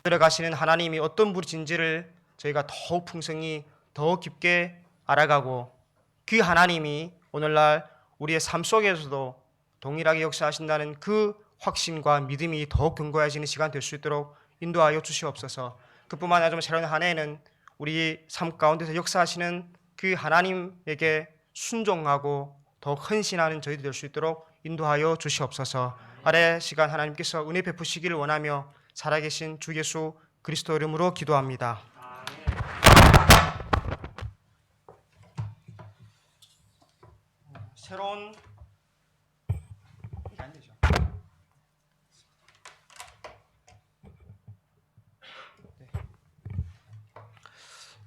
들어가시는 하나님이 어떤 분이신지를 저희가 더욱 풍성히 더 깊게 알아가고, 그 하나님이 오늘날 우리의 삶 속에서도 동일하게 역사하신다는 그 확신과 믿음이 더욱 견고해지는 시간 될 수 있도록 인도하여 주시옵소서. 그뿐만 아니라 새로운 한 해에는 우리 삶 가운데서 역사하시는 그 하나님에게 순종하고 더 헌신하는 저희들 될 수 있도록 인도하여 주시옵소서. 아래 시간 하나님께서 은혜 베푸시기를 원하며 살아계신 주 예수 그리스도 이름으로 기도합니다. 새로운 이게 안 되죠.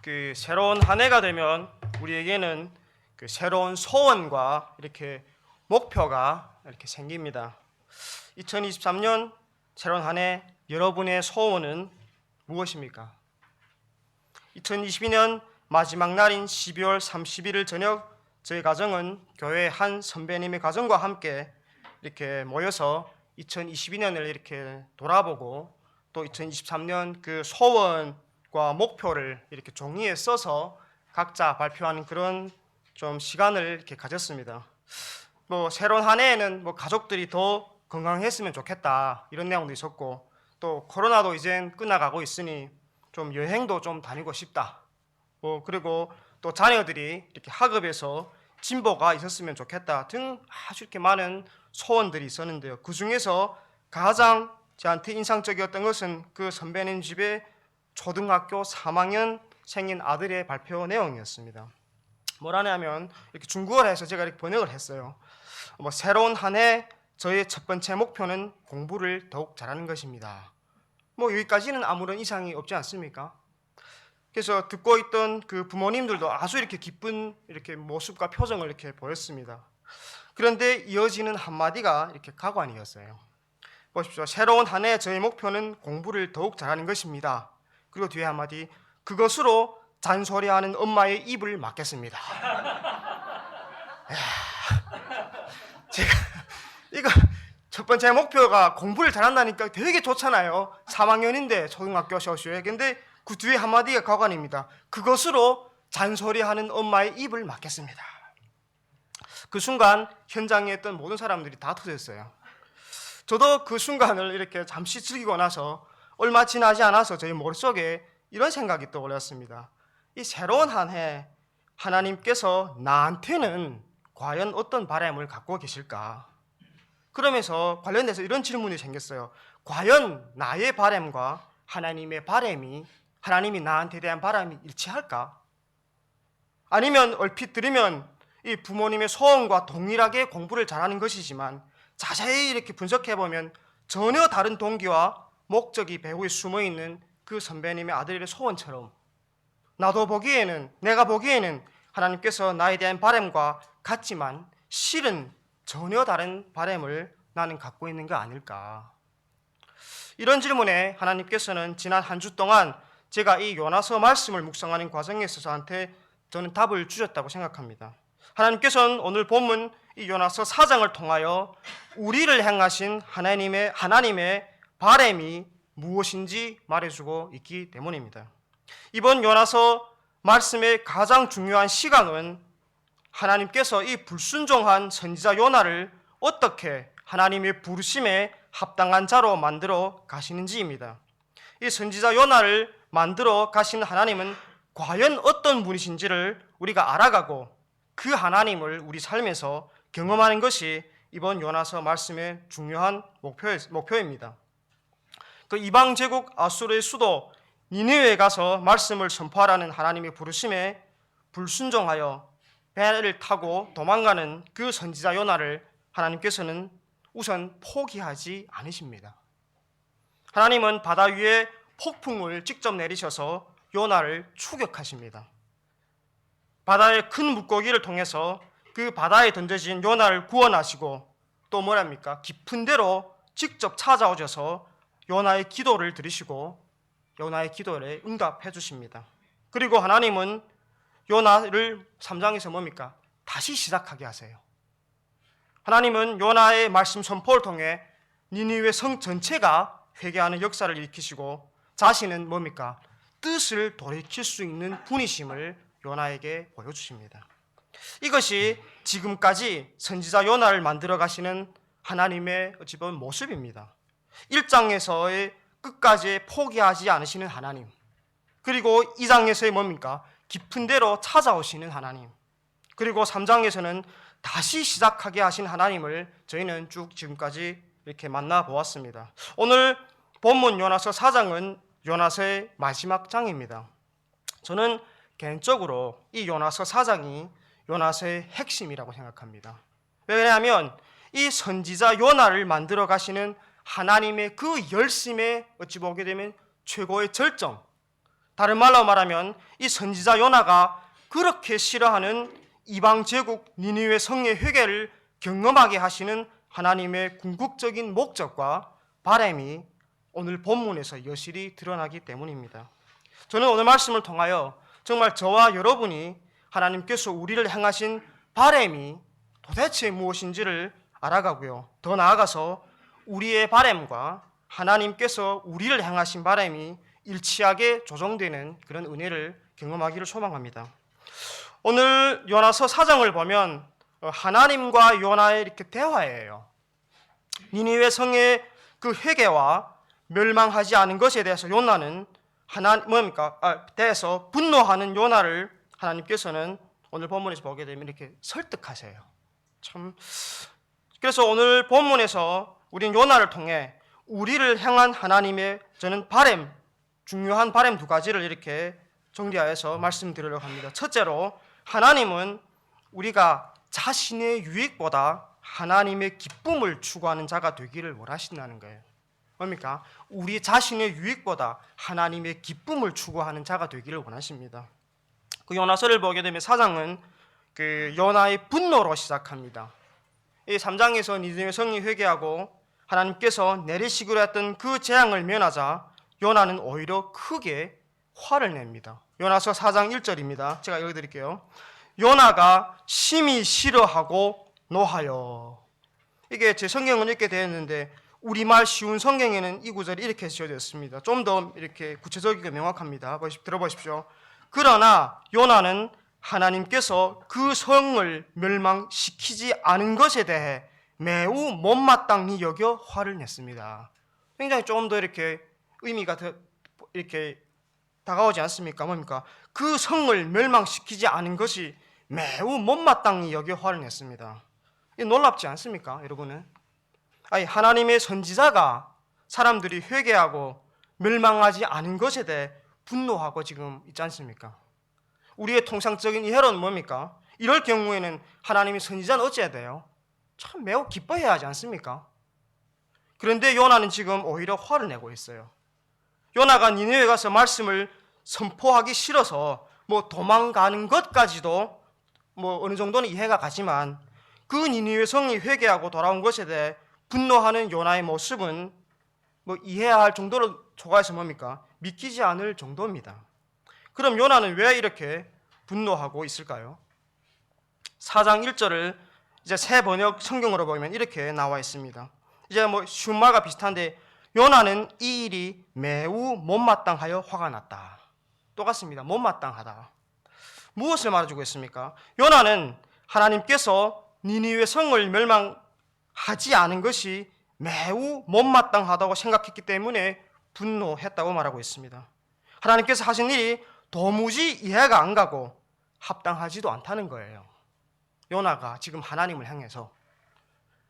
그 새로운 한 해가 되면 우리에게는 그 새로운 소원과 이렇게 목표가 이렇게 생깁니다. 2023년 새로운 한 해 여러분의 소원은 무엇입니까? 2022년 마지막 날인 12월 31일 저녁 저희 가정은 교회 한 선배님의 가정과 함께 이렇게 모여서 2022년을 이렇게 돌아보고 또 2023년 그 소원과 목표를 이렇게 종이에 써서 각자 발표하는 그런 좀 시간을 이렇게 가졌습니다. 뭐 새로운 한 해에는 뭐 가족들이 더 건강했으면 좋겠다 이런 내용도 있었고, 또 코로나도 이젠 끝나가고 있으니 좀 여행도 좀 다니고 싶다. 뭐 그리고 또 자녀들이 이렇게 학업에서 진보가 있었으면 좋겠다 등 아주 이렇게 많은 소원들이 있었는데요. 그 중에서 가장 저한테 인상적이었던 것은 그 선배님 집에 초등학교 3학년 생긴 아들의 발표 내용이었습니다. 뭐라냐면 이렇게 중국어로 해서 제가 이렇게 번역을 했어요. 뭐 새로운 한 해 저의 첫 번째 목표는 공부를 더욱 잘하는 것입니다. 뭐 여기까지는 아무런 이상이 없지 않습니까? 그래서 듣고 있던 그 부모님들도 아주 이렇게 기쁜 이렇게 모습과 표정을 이렇게 보였습니다. 그런데 이어지는 한마디가 이렇게 가관이었어요. 보십시오. 새로운 한 해 저의 목표는 공부를 더욱 잘하는 것입니다. 그리고 뒤에 한마디, 그것으로 잔소리하는 엄마의 입을 막겠습니다. 제가 이거 첫 번째 목표가 공부를 잘한다니까 되게 좋잖아요. 3학년인데 초등학교 쇼쇼에. 근데 그 뒤에 한마디가 가관입니다. 그것으로 잔소리하는 엄마의 입을 막겠습니다. 그 순간 현장에 있던 모든 사람들이 다 터졌어요. 저도 그 순간을 이렇게 잠시 즐기고 나서 얼마 지나지 않아서 저희 머릿속에 이런 생각이 떠올랐습니다. 이 새로운 한 해 하나님께서 나한테는 과연 어떤 바람을 갖고 계실까? 그러면서 관련돼서 이런 질문이 생겼어요. 과연 나의 바람과 하나님의 바람이, 하나님이 나한테 대한 바람이 일치할까? 아니면 얼핏 들으면 이 부모님의 소원과 동일하게 공부를 잘하는 것이지만 자세히 이렇게 분석해보면 전혀 다른 동기와 목적이 배후에 숨어있는 그 선배님의 아들의 소원처럼 내가 보기에는 하나님께서 나에 대한 바람과 같지만 실은 전혀 다른 바람을 나는 갖고 있는 게 아닐까. 이런 질문에 하나님께서는 지난 한 주 동안 제가 이 요나서 말씀을 묵상하는 과정에서 저는 답을 주셨다고 생각합니다. 하나님께서는 오늘 본문 이 요나서 4장을 통하여 우리를 향하신 하나님의 바람이 무엇인지 말해주고 있기 때문입니다. 이번 요나서 말씀의 가장 중요한 시각은 하나님께서 이 불순종한 선지자 요나를 어떻게 하나님의 부르심에 합당한 자로 만들어 가시는지입니다. 이 선지자 요나를 만들어 가시는 하나님은 과연 어떤 분이신지를 우리가 알아가고 그 하나님을 우리 삶에서 경험하는 것이 이번 요나서 말씀의 중요한 목표입니다. 그 이방 제국 아수르의 수도 니느웨에 가서 말씀을 선포하라는 하나님의 부르심에 불순종하여 배를 타고 도망가는 그 선지자 요나를 하나님께서는 우선 포기하지 않으십니다. 하나님은 바다 위에 폭풍을 직접 내리셔서 요나를 추격하십니다. 바다의 큰 물고기를 통해서 그 바다에 던져진 요나를 구원하시고 또 뭐랍니까? 깊은 데로 직접 찾아오셔서 요나의 기도를 들으시고 요나의 기도에 응답해 주십니다. 그리고 하나님은 요나를 3장에서 뭡니까? 다시 시작하게 하세요. 하나님은 요나의 말씀 선포를 통해 니느웨 성 전체가 회개하는 역사를 일으키시고 자신은 뭡니까? 뜻을 돌이킬 수 있는 분이심을 요나에게 보여주십니다. 이것이 지금까지 선지자 요나를 만들어 가시는 하나님의 어찌 보면 모습입니다. 1장에서의 끝까지 포기하지 않으시는 하나님, 그리고 2장에서의 뭡니까? 깊은 데로 찾아오시는 하나님, 그리고 3장에서는 다시 시작하게 하신 하나님을 저희는 쭉 지금까지 이렇게 만나보았습니다. 오늘 본문 요나서 4장은 요나서의 마지막 장입니다. 저는 개인적으로 이 요나서 4장이 요나서의 핵심이라고 생각합니다. 왜냐하면 이 선지자 요나를 만들어 가시는 하나님의 그 열심에 어찌 보게 되면 최고의 절정, 다른 말로 말하면 이 선지자 요나가 그렇게 싫어하는 이방 제국 니느웨 성의 회개를 경험하게 하시는 하나님의 궁극적인 목적과 바람이 오늘 본문에서 여실히 드러나기 때문입니다. 저는 오늘 말씀을 통하여 정말 저와 여러분이 하나님께서 우리를 향하신 바람이 도대체 무엇인지를 알아가고요, 더 나아가서 우리의 바람과 하나님께서 우리를 향하신 바람이 일치하게 조정되는 그런 은혜를 경험하기를 소망합니다. 오늘 요나서 4장을 보면 하나님과 요나의 이렇게 대화예요. 니느웨 성의 그 회개와 멸망하지 않은 것에 대해서 요나는 대해서 분노하는 요나를 하나님께서는 오늘 본문에서 보게 되면 이렇게 설득하세요. 그래서 오늘 본문에서 우리는 요나를 통해 우리를 향한 하나님의 저는 바람, 중요한 바람 두 가지를 이렇게 정리하여서 말씀드리려고 합니다. 첫째로, 하나님은 우리가 자신의 유익보다 하나님의 기쁨을 추구하는 자가 되기를 원하신다는 거예요. 뭡니까? 우리 자신의 유익보다 하나님의 기쁨을 추구하는 자가 되기를 원하십니다. 그 요나서를 보게 되면 4장은 그 요나의 분노로 시작합니다. 이 3장에서 니느웨 성이 회개하고 하나님께서 내리시기로 했던 그 재앙을 면하자 요나는 오히려 크게 화를 냅니다. 요나서 4장 1절입니다. 제가 읽어드릴게요. 요나가 심히 싫어하고 노하여. 이게 제 성경은 이렇게 되어 있는데 우리말 쉬운 성경에는 이 구절이 이렇게 지어졌습니다. 좀 더 이렇게 구체적이고 명확합니다. 들어보십시오. 그러나 요나는 하나님께서 그 성을 멸망시키지 않은 것에 대해 매우 못마땅히 여겨 화를 냈습니다. 굉장히 조금 더 이렇게 의미가 더 이렇게 다가오지 않습니까? 뭡니까? 그 성을 멸망시키지 않은 것이 매우 못마땅히 여겨 화를 냈습니다. 놀랍지 않습니까, 여러분은? 아니, 하나님의 선지자가 사람들이 회개하고 멸망하지 않은 것에 대해 분노하고 지금 있지 않습니까? 우리의 통상적인 이해로는 뭡니까? 이럴 경우에는 하나님의 선지자는 어찌해야 돼요? 참 매우 기뻐해야 하지 않습니까? 그런데 요나는 지금 오히려 화를 내고 있어요. 요나가 니느웨 가서 말씀을 선포하기 싫어서 도망가는 것까지도 어느 정도는 이해가 가지만 그 니느웨 성이 회개하고 돌아온 것에 대해 분노하는 요나의 모습은 이해해야 할 정도로 초과해서 뭡니까? 믿기지 않을 정도입니다. 그럼 요나는 왜 이렇게 분노하고 있을까요? 4장 1절을 이제 새 번역 성경으로 보면 이렇게 나와 있습니다. 이제 쉬운 말과 비슷한데 요나는 이 일이 매우 못마땅하여 화가 났다. 똑같습니다. 못마땅하다. 무엇을 말해주고 있습니까? 요나는 하나님께서 니느웨 성을 멸망하지 않은 것이 매우 못마땅하다고 생각했기 때문에 분노했다고 말하고 있습니다. 하나님께서 하신 일이 도무지 이해가 안 가고 합당하지도 않다는 거예요. 요나가 지금 하나님을 향해서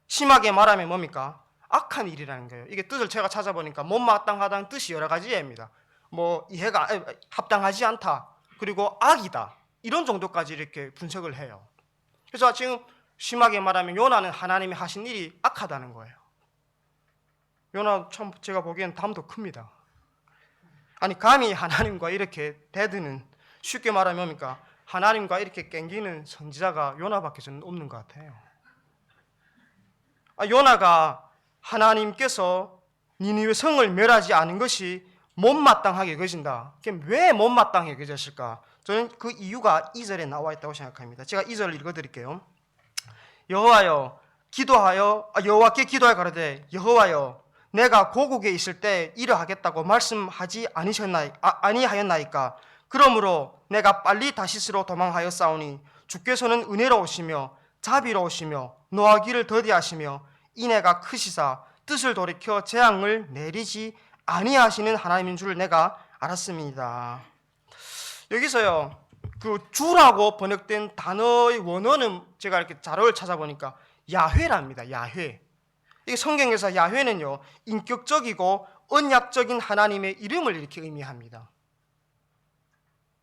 심하게 말하면 뭡니까? 악한 일이라는 거예요. 이게 뜻을 제가 찾아보니까 못마땅하다는 뜻이 여러 가지입니다. 이해가 합당하지 않다, 그리고 악이다, 이런 정도까지 이렇게 분석을 해요. 그래서 지금 심하게 말하면 요나는 하나님이 하신 일이 악하다는 거예요. 요나 참 제가 보기엔 담도 큽니다. 아니, 감히 하나님과 이렇게 대드는, 쉽게 말하면 뭡니까? 하나님과 이렇게 깽기는 선지자가 요나밖에 저는 없는 것 같아요. 요나가 하나님께서 니느웨 성을 멸하지 않은 것이 못마땅하게 여겨진다. 왜 못마땅하게 여겨졌을까? 저는 그 이유가 2절에 나와 있다고 생각합니다. 제가 2절을 읽어드릴게요. 여호와께 기도하여 가로되 여호와여 내가 고국에 있을 때 이러하겠다고 말씀하지 아니하였나이까. 그러므로 내가 빨리 다시스로 도망하였사오니 주께서는 은혜로우시며 자비로우시며 노하기를 더디하시며 인애가 크시사 뜻을 돌이켜 재앙을 내리지 아니하시는 하나님인 줄 내가 알았습니다. 여기서요, 그 주라고 번역된 단어의 원어는 제가 이렇게 자료를 찾아보니까 야훼랍니다. 야훼. 이게 성경에서 야훼는요, 인격적이고 언약적인 하나님의 이름을 이렇게 의미합니다.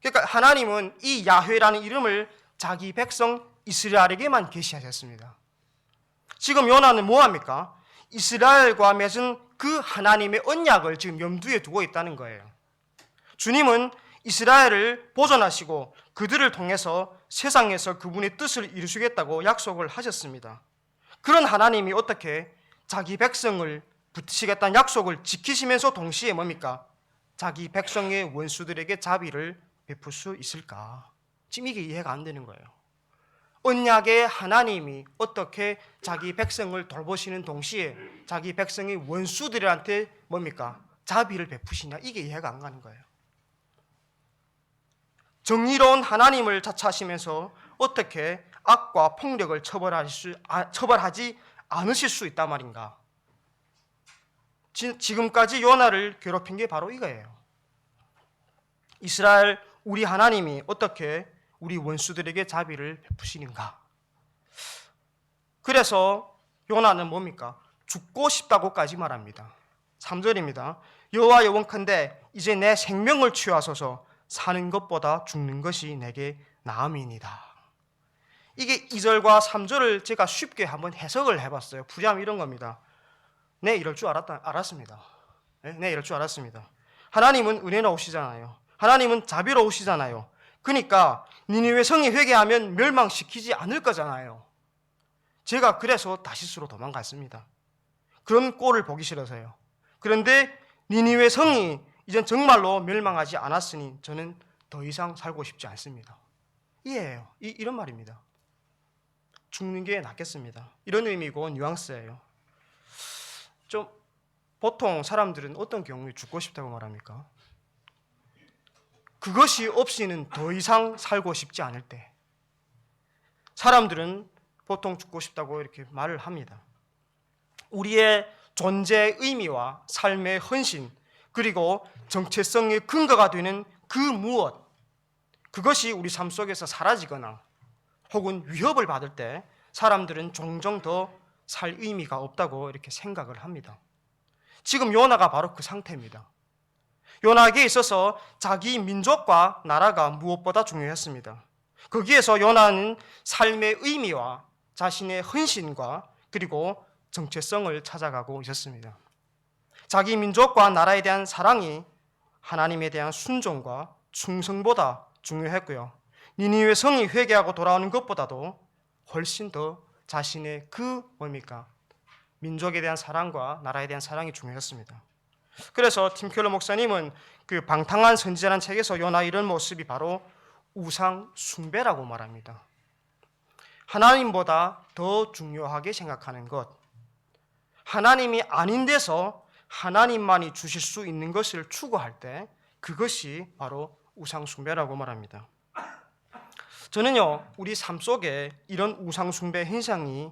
그러니까 하나님은 이 야훼라는 이름을 자기 백성 이스라엘에게만 계시하셨습니다. 지금 요나는 뭐합니까? 이스라엘과 맺은 그 하나님의 언약을 지금 염두에 두고 있다는 거예요. 주님은 이스라엘을 보존하시고 그들을 통해서 세상에서 그분의 뜻을 이루시겠다고 약속을 하셨습니다. 그런 하나님이 어떻게 자기 백성을 붙이시겠다는 약속을 지키시면서 동시에 뭡니까? 자기 백성의 원수들에게 자비를 베풀 수 있을까? 지금 이게 이해가 안 되는 거예요. 언약의 하나님이 어떻게 자기 백성을 돌보시는 동시에 자기 백성의 원수들한테 뭡니까? 자비를 베푸시냐? 이게 이해가 안 가는 거예요. 정의로운 하나님을 자처하시면서 어떻게 악과 폭력을 처벌하지 않으실 수 있단 말인가? 지금까지 요나를 괴롭힌 게 바로 이거예요. 이스라엘 우리 하나님이 어떻게 우리 원수들에게 자비를 베푸시는가? 그래서 요나는 뭡니까? 죽고 싶다고까지 말합니다. 3절입니다. 여호와 여원컨대 이제 내 생명을 취하소서. 사는 것보다 죽는 것이 내게 나음이니이다. 이게 2절과 3절을 제가 쉽게 한번 해석을 해봤어요. 풀이하면 이런 겁니다. 네, 이럴 줄 알았습니다. 네, 이럴 줄 알았습니다. 하나님은 은혜로우시잖아요. 하나님은 자비로우시잖아요. 그러니까 니느웨 성이 회개하면 멸망시키지 않을 거잖아요. 제가 그래서 다시스로 도망갔습니다. 그런 꼴을 보기 싫어서요. 그런데 니느웨 성이 이젠 정말로 멸망하지 않았으니 저는 더 이상 살고 싶지 않습니다. 이해해요. 이런 말입니다. 죽는 게 낫겠습니다. 이런 의미고 뉘앙스예요. 좀 보통 사람들은 어떤 경우에 죽고 싶다고 말합니까? 그것이 없이는 더 이상 살고 싶지 않을 때 사람들은 보통 죽고 싶다고 이렇게 말을 합니다. 우리의 존재의 의미와 삶의 헌신 그리고 정체성의 근거가 되는 그 무엇, 그것이 우리 삶 속에서 사라지거나 혹은 위협을 받을 때 사람들은 종종 더 살 의미가 없다고 이렇게 생각을 합니다. 지금 요나가 바로 그 상태입니다. 요나에게 있어서 자기 민족과 나라가 무엇보다 중요했습니다. 거기에서 요나는 삶의 의미와 자신의 헌신과 그리고 정체성을 찾아가고 있었습니다. 자기 민족과 나라에 대한 사랑이 하나님에 대한 순종과 충성보다 중요했고요. 니느웨 성이 회개하고 돌아오는 것보다도 훨씬 더 자신의 그 뭡니까? 민족에 대한 사랑과 나라에 대한 사랑이 중요했습니다. 그래서 팀 켈러 목사님은 그 방탕한 선지자라는 책에서 요나 이런 모습이 바로 우상 숭배라고 말합니다. 하나님보다 더 중요하게 생각하는 것, 하나님이 아닌 데서 하나님만이 주실 수 있는 것을 추구할 때 그것이 바로 우상 숭배라고 말합니다. 저는요, 우리 삶 속에 이런 우상 숭배 현상이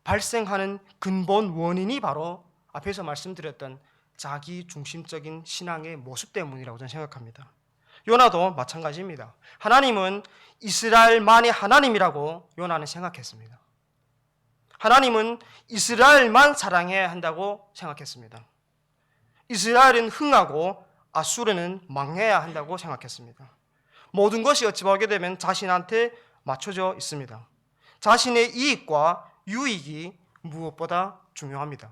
발생하는 근본 원인이 바로 앞에서 말씀드렸던 자기 중심적인 신앙의 모습 때문이라고 저는 생각합니다. 요나도 마찬가지입니다. 하나님은 이스라엘만의 하나님이라고 요나는 생각했습니다. 하나님은 이스라엘만 사랑해야 한다고 생각했습니다. 이스라엘은 흥하고 아수르는 망해야 한다고 생각했습니다. 모든 것이 어찌 보게 되면 자신한테 맞춰져 있습니다. 자신의 이익과 유익이 무엇보다 중요합니다.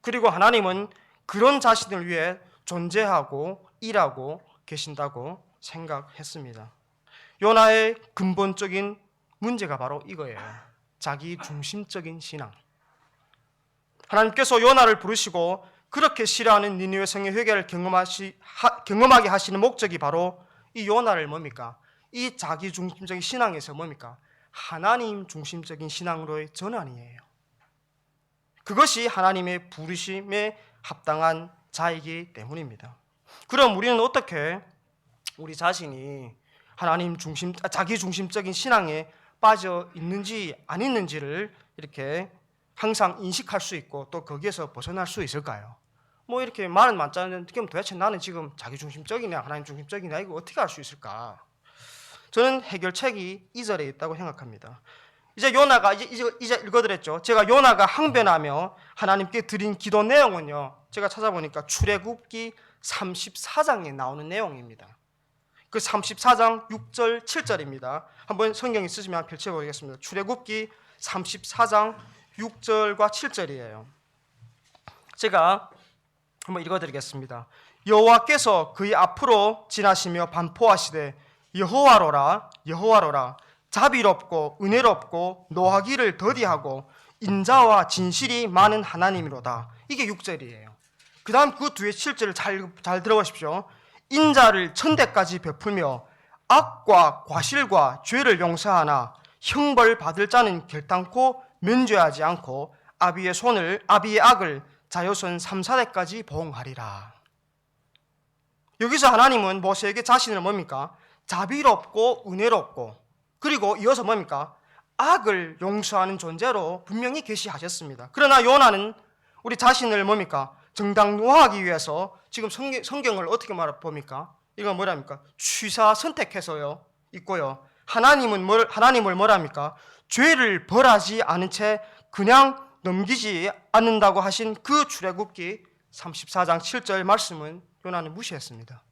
그리고 하나님은 그런 자신을 위해 존재하고 일하고 계신다고 생각했습니다. 요나의 근본적인 문제가 바로 이거예요. 자기 중심적인 신앙. 하나님께서 요나를 부르시고 그렇게 싫어하는 니느웨 성의 회개를 경험하게 하시는 목적이 바로 이 요나를 뭡니까? 이 자기 중심적인 신앙에서 뭡니까? 하나님 중심적인 신앙으로의 전환이에요. 그것이 하나님의 부르심에 합당한 자이기 때문입니다. 그럼 우리는 어떻게 우리 자신이 자기 중심적인 신앙에 빠져 있는지 안 있는지를 이렇게 항상 인식할 수 있고 또 거기에서 벗어날 수 있을까요? 뭐 이렇게 말은 많잖아요. 그럼 도대체 나는 지금 자기 중심적이냐 하나님 중심적이냐 이거 어떻게 알 수 있을까? 저는 해결책이 2절에 있다고 생각합니다. 이제 요나가 이제 읽어드렸죠. 제가 요나가 항변하며 하나님께 드린 기도 내용은요. 제가 찾아보니까 출애굽기 34장에 나오는 내용입니다. 그 34장 6절 7절입니다. 한번 성경 있으시면 펼쳐보겠습니다. 출애굽기 34장 6절과 7절이에요. 제가 한번 읽어드리겠습니다. 여호와께서 그의 앞으로 지나시며 반포하시되 여호와로라 여호와로라 자비롭고 은혜롭고 노하기를 더디하고 인자와 진실이 많은 하나님이로다. 이게 6절이에요. 그 다음 그 뒤에 7절을 잘 들어보십시오. 인자를 천대까지 베풀며 악과 과실과 죄를 용서하나 형벌 받을 자는 결단코 면죄하지 않고 아비의 악을 자손 3, 4대까지 보응하리라. 여기서 하나님은 모세에게 자신을 뭡니까? 자비롭고 은혜롭고 그리고 이어서 뭡니까? 악을 용서하는 존재로 분명히 계시하셨습니다. 그러나 요나는 우리 자신을 뭡니까? 정당화하기 위해서 지금 성경을 어떻게 봅니까? 이건 뭐랍니까? 취사 선택해서요 있고요. 하나님을 뭐랍니까? 죄를 벌하지 않은 채 그냥 넘기지 않는다고 하신 그 출애굽기 34장 7절 말씀은 요나는 무시했습니다.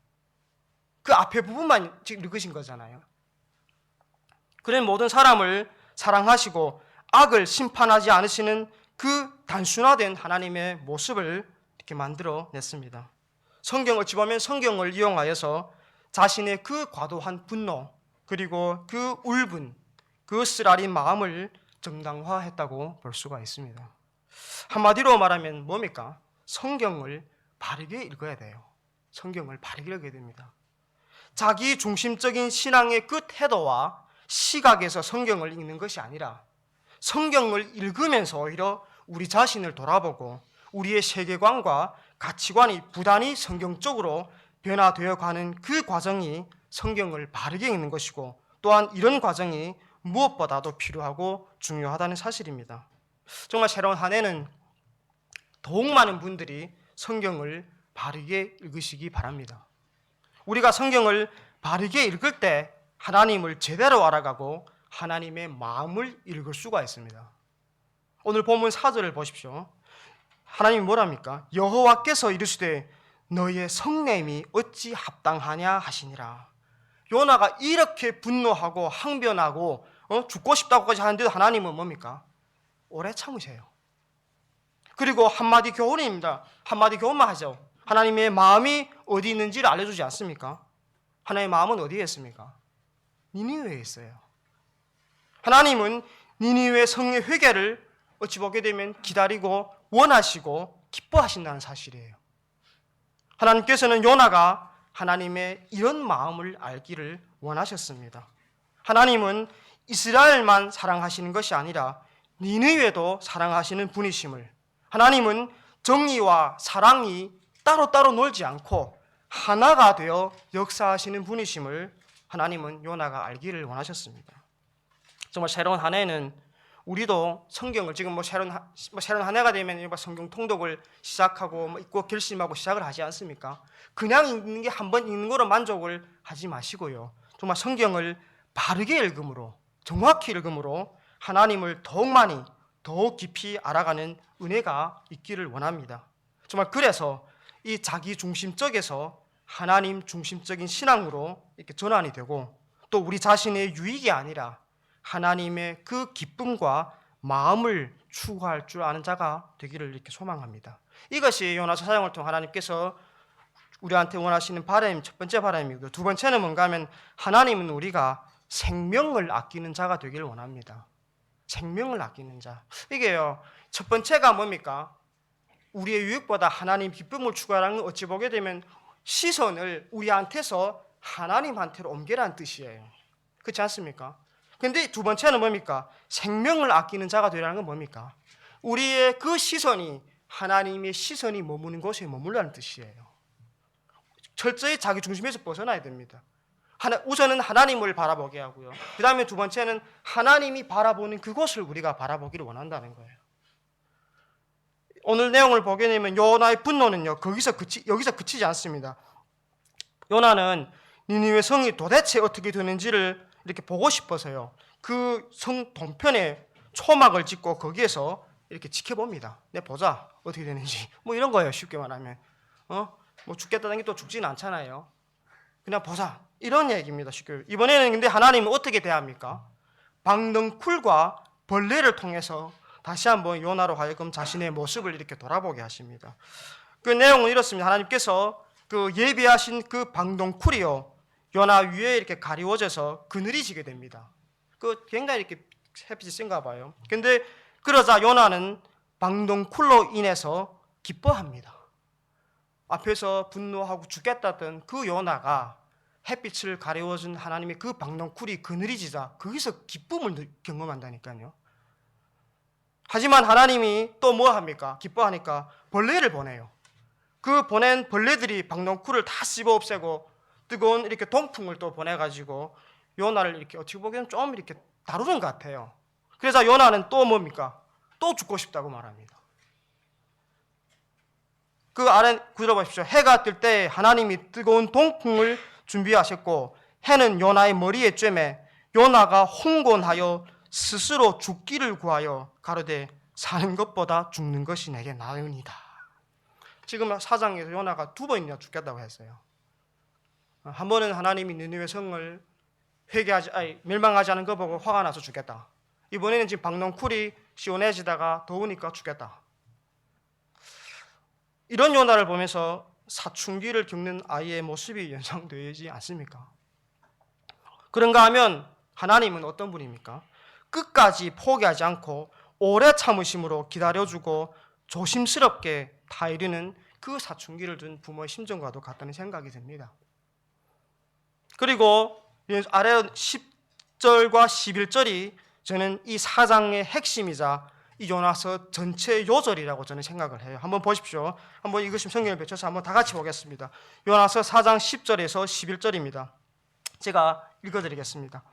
그 앞에 부분만 지금 읽으신 거잖아요. 그런 모든 사람을 사랑하시고 악을 심판하지 않으시는 그 단순화된 하나님의 모습을 이렇게 만들어냈습니다. 어찌 보면 성경을 이용하여서 자신의 그 과도한 분노 그리고 그 울분, 그 쓰라린 마음을 정당화했다고 볼 수가 있습니다. 한마디로 말하면 뭡니까? 성경을 바르게 읽어야 돼요. 성경을 바르게 읽어야 됩니다. 자기 중심적인 신앙의 그 태도와 시각에서 성경을 읽는 것이 아니라 성경을 읽으면서 오히려 우리 자신을 돌아보고 우리의 세계관과 가치관이 부단히 성경적으로 변화되어 가는 그 과정이 성경을 바르게 읽는 것이고 또한 이런 과정이 무엇보다도 필요하고 중요하다는 사실입니다. 정말 새로운 한 해는 더욱 많은 분들이 성경을 바르게 읽으시기 바랍니다. 우리가 성경을 바르게 읽을 때 하나님을 제대로 알아가고 하나님의 마음을 읽을 수가 있습니다. 오늘 본문 4절을 보십시오. 하나님이 뭐랍니까? 여호와께서 이르시되 너의 성냄이 어찌 합당하냐 하시니라. 요나가 이렇게 분노하고 항변하고 죽고 싶다고까지 하는데도 하나님은 뭡니까? 오래 참으세요. 그리고 한마디 교훈입니다. 한마디 교훈만 하죠. 하나님의 마음이 어디 있는지를 알려주지 않습니까? 하나님의 마음은 어디에 있습니까? 니느웨에 있어요. 하나님은 니느웨 성의 회개를 어찌 보게 되면 기다리고 원하시고 기뻐하신다는 사실이에요. 하나님께서는 요나가 하나님의 이런 마음을 알기를 원하셨습니다. 하나님은 이스라엘만 사랑하시는 것이 아니라 니느웨도 사랑하시는 분이심을, 하나님은 정의와 사랑이 따로따로 놀지 않고 하나가 되어 역사하시는 분이심을 하나님은 요나가 알기를 원하셨습니다. 정말 새로운 한 해는 우리도 성경을 지금 새로운 한 해가 되면 성경 통독을 시작하고 읽고 결심하고 시작을 하지 않습니까? 그냥 읽는 게 한 번 읽는 거로 만족을 하지 마시고요. 정말 성경을 바르게 읽음으로 정확히 읽음으로 하나님을 더욱 많이 더욱 깊이 알아가는 은혜가 있기를 원합니다. 정말 그래서 이 자기 중심적에서 하나님 중심적인 신앙으로 이렇게 전환이 되고 또 우리 자신의 유익이 아니라 하나님의 그 기쁨과 마음을 추구할 줄 아는 자가 되기를 이렇게 소망합니다. 이것이 요나서 사역을 통해 하나님께서 우리한테 원하시는 바람, 첫 번째 바람이고요. 두 번째는 뭔가 하면 하나님은 우리가 생명을 아끼는 자가 되기를 원합니다. 생명을 아끼는 자. 이게요. 첫 번째가 뭡니까? 우리의 유익보다 하나님 기쁨을 추구하라는 건 어찌 보게 되면 시선을 우리한테서 하나님한테로 옮기라는 뜻이에요. 그렇지 않습니까? 근데 두 번째는 뭡니까? 생명을 아끼는 자가 되라는 건 뭡니까? 우리의 그 시선이 하나님의 시선이 머무는 곳에 머물라는 뜻이에요. 철저히 자기 중심에서 벗어나야 됩니다. 우선은 하나님을 바라보게 하고요. 그 다음에 두 번째는 하나님이 바라보는 그곳을 우리가 바라보기를 원한다는 거예요. 오늘 내용을 보게 되면 요나의 분노는요, 여기서 그치지 않습니다. 요나는 니느웨 성이 도대체 어떻게 되는지를 이렇게 보고 싶어서요, 그 성 동편에 초막을 짓고 거기에서 이렇게 지켜봅니다. 내 보자 어떻게 되는지, 뭐 이런 거예요. 쉽게 말하면 뭐 죽겠다는 게 또 죽지는 않잖아요. 그냥 보자, 이런 얘기입니다. 쉽게. 이번에는 근데 하나님은 어떻게 대합니까? 방덩쿨과 벌레를 통해서 다시 한번 요나로 하여금 자신의 모습을 이렇게 돌아보게 하십니다. 그 내용은 이렇습니다. 하나님께서 그 예비하신 그 방덩쿨이요, 요나 위에 이렇게 가리워져서 그늘이 지게 됩니다. 그 굉장히 이렇게 햇빛이 센가 봐요. 근데 그러자 요나는 방덩쿨로 인해서 기뻐합니다. 앞에서 분노하고 죽겠다던 그 요나가 햇빛을 가리워준 하나님의 그 방덩쿨이 그늘이 지자 거기서 기쁨을 경험한다니까요. 하지만 하나님이 또 뭐 합니까? 기뻐하니까 벌레를 보내요. 그 보낸 벌레들이 방덩쿨을 다 씹어 없애고 뜨거운 이렇게 동풍을 또 보내가지고 요나를 이렇게 어떻게 보기에는 좀 이렇게 다루는 것 같아요. 그래서 요나는 또 뭡니까? 또 죽고 싶다고 말합니다. 그 아래 구절 보십시오. 해가 뜰 때 하나님이 뜨거운 동풍을 준비하셨고 해는 요나의 머리에 쬐매 요나가 흥곤하여 스스로 죽기를 구하여 가로되 사는 것보다 죽는 것이 내게 나으니이다. 지금 4장에서 요나가 2번이나 죽겠다고 했어요. 한 번은 하나님이 니느웨 성을 멸망하지 않은 거 보고 화가 나서 죽겠다. 이번에는 지금 방덩쿨이 시원해지다가 더우니까 죽겠다. 이런 요나를 보면서 사춘기를 겪는 아이의 모습이 연상되지 않습니까? 그런가 하면 하나님은 어떤 분입니까? 끝까지 포기하지 않고 오래 참으심으로 기다려주고 조심스럽게 타이르는 그 사춘기를 둔 부모의 심정과도 같다는 생각이 듭니다. 그리고 아래 10절과 11절이 저는 이 4장의 핵심이자 이 요나서 전체 요절이라고 저는 생각을 해요. 한번 보십시오. 한번 이것이 성경을 펼쳐서 한번 다 같이 보겠습니다. 요나서 4장 10절에서 11절입니다. 제가 읽어드리겠습니다.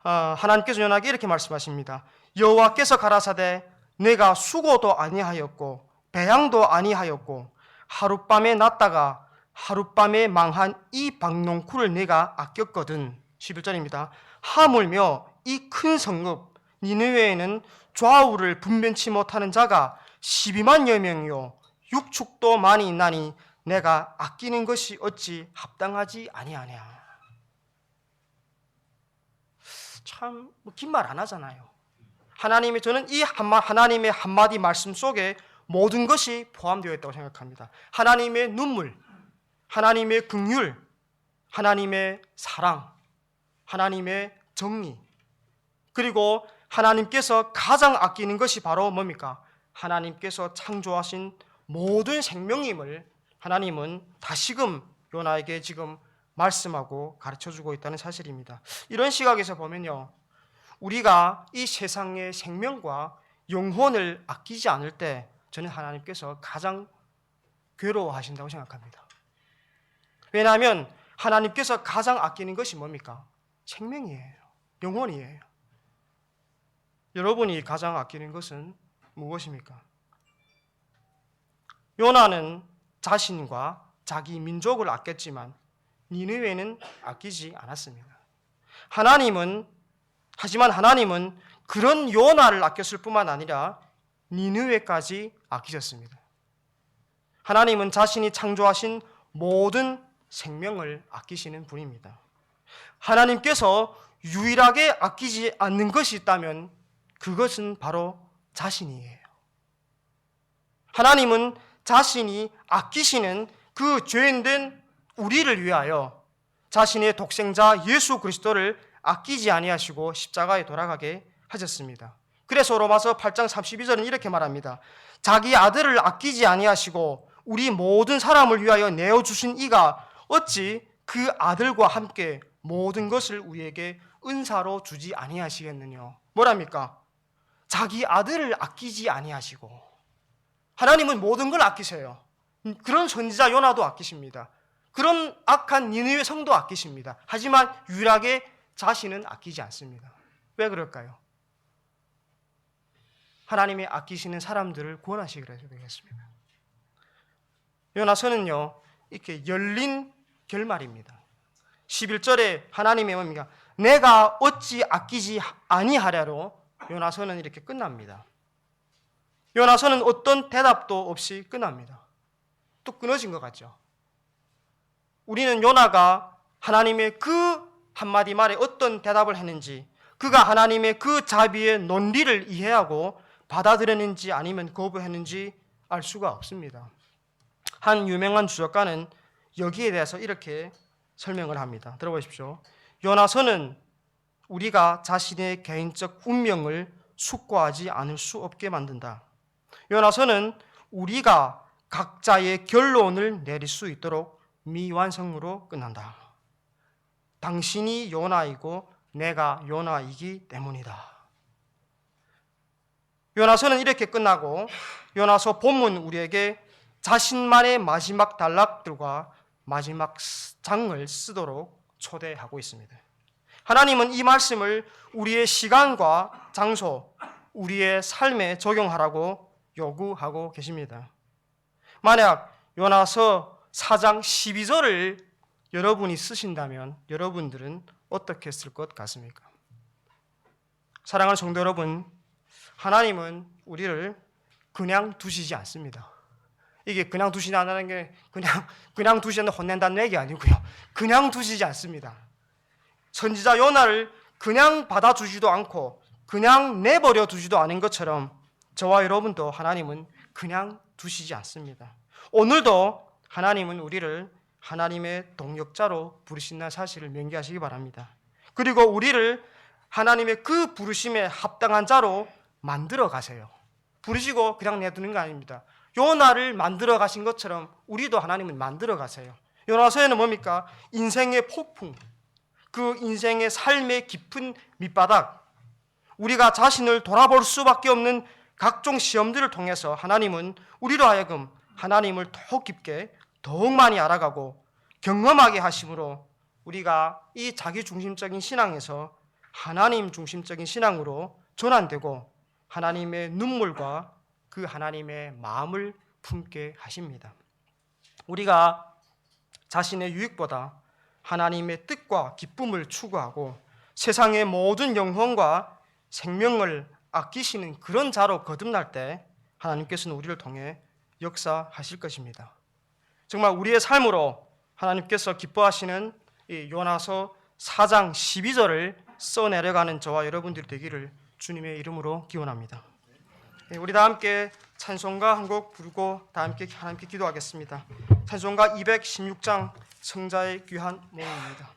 하나님께서 요나에게 이렇게 말씀하십니다. 여호와께서 가라사대 내가 수고도 아니하였고 배양도 아니하였고 하룻밤에 났다가 하룻밤에 망한 이 방농쿨을 내가 아꼈거든. 11절입니다. 하물며 이 큰 성읍 니느웨에는 좌우를 분변치 못하는 자가 12만여 명이요 육축도 많이 있나니 내가 아끼는 것이 어찌 합당하지 아니하냐. 참 긴 말 안 하잖아요. 하나님이, 저는 이 하나님의 한마디 말씀 속에 모든 것이 포함되어 있다고 생각합니다. 하나님의 눈물, 하나님의 긍휼, 하나님의 사랑, 하나님의 정의, 그리고 하나님께서 가장 아끼는 것이 바로 뭡니까? 하나님께서 창조하신 모든 생명임을 하나님은 다시금 요나에게 지금 말씀하고 가르쳐주고 있다는 사실입니다. 이런 시각에서 보면요, 우리가 이 세상의 생명과 영혼을 아끼지 않을 때 저는 하나님께서 가장 괴로워하신다고 생각합니다. 왜냐하면 하나님께서 가장 아끼는 것이 뭡니까? 생명이에요. 영혼이에요. 여러분이 가장 아끼는 것은 무엇입니까? 요나는 자신과 자기 민족을 아꼈지만 니느웨는 아끼지 않았습니다. 하지만 하나님은 그런 요나를 아꼈을 뿐만 아니라 니느웨까지 아끼셨습니다. 하나님은 자신이 창조하신 모든 생명을 아끼시는 분입니다. 하나님께서 유일하게 아끼지 않는 것이 있다면 그것은 바로 자신이에요. 하나님은 자신이 아끼시는 그 죄인된 우리를 위하여 자신의 독생자 예수 그리스도를 아끼지 아니하시고 십자가에 돌아가게 하셨습니다. 그래서 로마서 8장 32절은 이렇게 말합니다. 자기 아들을 아끼지 아니하시고 우리 모든 사람을 위하여 내어주신 이가 어찌 그 아들과 함께 모든 것을 우리에게 은사로 주지 아니하시겠느냐. 뭐랍니까? 자기 아들을 아끼지 아니하시고 하나님은 모든 걸 아끼세요. 그런 선지자 요나도 아끼십니다. 그런 악한 니느웨 성도 아끼십니다. 하지만 유일하게 자신은 아끼지 않습니다. 왜 그럴까요? 하나님이 아끼시는 사람들을 구원하시기로 되겠습니다. 요나서는요, 이렇게 열린 결말입니다. 11절에 하나님의 뭡니까? 내가 어찌 아끼지 아니하랴로 요나서는 이렇게 끝납니다. 요나서는 어떤 대답도 없이 끝납니다. 또 끊어진 것 같죠? 우리는 요나가 하나님의 그 한마디 말에 어떤 대답을 했는지, 그가 하나님의 그 자비의 논리를 이해하고 받아들였는지 아니면 거부했는지 알 수가 없습니다. 한 유명한 주석가는 여기에 대해서 이렇게 설명을 합니다. 들어보십시오. 요나서는 우리가 자신의 개인적 운명을 숙고하지 않을 수 없게 만든다. 요나서는 우리가 각자의 결론을 내릴 수 있도록 미완성으로 끝난다. 당신이 요나이고 내가 요나이기 때문이다. 요나서는 이렇게 끝나고 요나서 본문 우리에게 자신만의 마지막 단락들과 마지막 장을 쓰도록 초대하고 있습니다. 하나님은 이 말씀을 우리의 시간과 장소, 우리의 삶에 적용하라고 요구하고 계십니다. 만약 요나서 4장 12절을 여러분이 쓰신다면 여러분들은 어떻게 쓸 것 같습니까? 사랑하는 성도 여러분, 하나님은 우리를 그냥 두시지 않습니다. 이게 그냥 두시지 않는 게 그냥 두시는 혼낸다는 얘기 아니고요. 그냥 두시지 않습니다. 선지자 요나를 그냥 받아주지도 않고 그냥 내버려 두지도 않은 것처럼 저와 여러분도 하나님은 그냥 두시지 않습니다. 오늘도 하나님은 우리를 하나님의 동역자로 부르신다는 사실을 명기하시기 바랍니다. 그리고 우리를 하나님의 그 부르심에 합당한 자로 만들어 가세요. 부르시고 그냥 내두는 거 아닙니다. 요나를 만들어 가신 것처럼 우리도 하나님을 만들어 가세요. 요나서에는 뭡니까? 인생의 폭풍, 그 인생의 삶의 깊은 밑바닥, 우리가 자신을 돌아볼 수밖에 없는 각종 시험들을 통해서 하나님은 우리로 하여금 하나님을 더욱 깊게 더욱 많이 알아가고 경험하게 하심으로 우리가 이 자기중심적인 신앙에서 하나님 중심적인 신앙으로 전환되고 하나님의 눈물과 그 하나님의 마음을 품게 하십니다. 우리가 자신의 유익보다 하나님의 뜻과 기쁨을 추구하고 세상의 모든 영혼과 생명을 아끼시는 그런 자로 거듭날 때 하나님께서는 우리를 통해 역사하실 것입니다. 정말 우리의 삶으로 하나님께서 기뻐하시는 이 요나서 4장 12절을 써내려가는 저와 여러분들이 되기를 주님의 이름으로 기원합니다. 우리 다 함께 찬송가 한 곡 부르고 다 함께 하나님께 기도하겠습니다. 찬송가 216장 성자의 귀한 몸입니다.